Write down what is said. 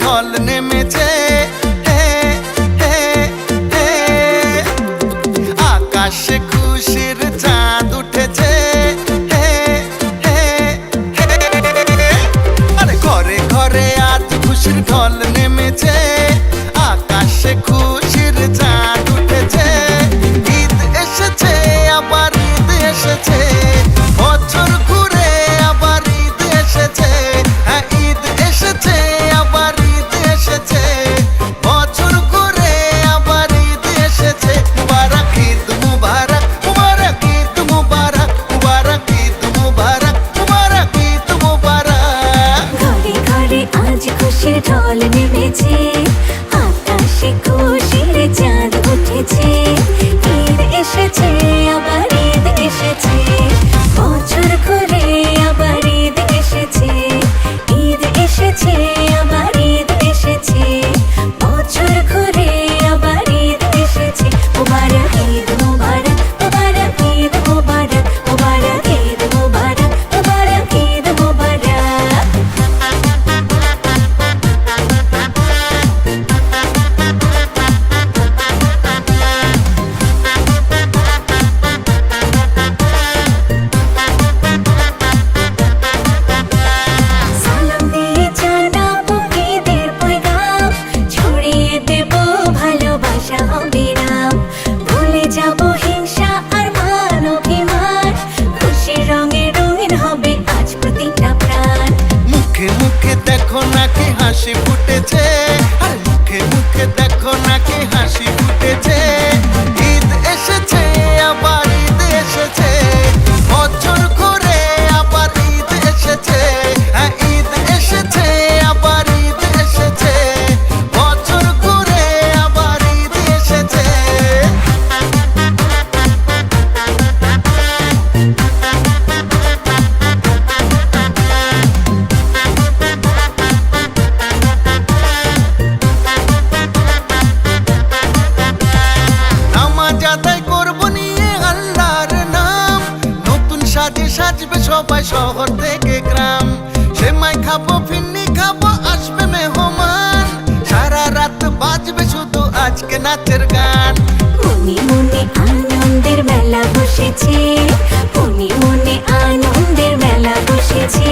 ঢল নেমেছে, আকাশে খুশির চাঁদ উঠেছে, আরে ঘরে ঘরে আজ খুশির ঢল নেমেছে, আকাশে খুশির চাঁদ উঠেছে। ঈদ এসেছে, আবার ঈদ এসেছে, বছর ঘুরে আবার ঈদ এসেছে। হ্যাঁ, ঈদ এসেছে, আবার ঈদ এসেছে, বছর ঘুরে আবার ঈদ এসেছে। মুবারক ঈদ মুবারক, মুবারক ঈদ মুবারক, মুবারক ঈদ মুবারক, মুবারক ঈদ মুবারক। ঘরে ঘরে আজ খুশির ঢল নেমেছে, আকাশে খুশির চাঁদ উঠেছে। ঈদ এসেছে, আবার ঈদ এসেছে, বছর ঘুরে আবার ঈদ এসেছে। ঈদ এসেছে, আবার ঈদ এসেছে, বছর ঘুরে আবার ঈদ এসেছে। মুবারক ঈদ মুবারক, মুবারক ঈদ মুবারক, মুবারক ঈদ মুবারক, মুবারক ঈদ মুবারক। সালাম দিয়ে জানাবো ঈদের পয়গাম, ছড়িয়ে দেব ভালোবাসা অবিরাম। ভুলে যাব হিংসা আর মান অভিমান, খুশির রঙে রঙিন হবে আজ প্রতিটা প্রাণ। মুখে মুখে দেখো নাকি হাসি ফুটেছে, আর মুখে মুখে দেখো নাকি হাসি ফুটেছে। ঈদ এসেছে, আবার ঈদ এসেছে, বছর ঘুরে আবার ঈদ এসেছে। হ্যাঁ, ঈদ এসেছে, আবার ঈদ এসেছে, বছর ঘুরে আবার ঈদ এসেছে। নামাজ আদায় করবো নিয়ে আল্লাহর নাম, নতুন সাজে সাজবে সবাই শহর থেকে গ্রাম। সেমাই খাবো, ফিন্নি খাবো, আসবে মেহমান, সারা রাত বাজবে শুধু আজকে নাচের গান। মনে মনে আনন্দের মেলা বসেছে, মনে মনে আনন্দের মেলা বসেছে।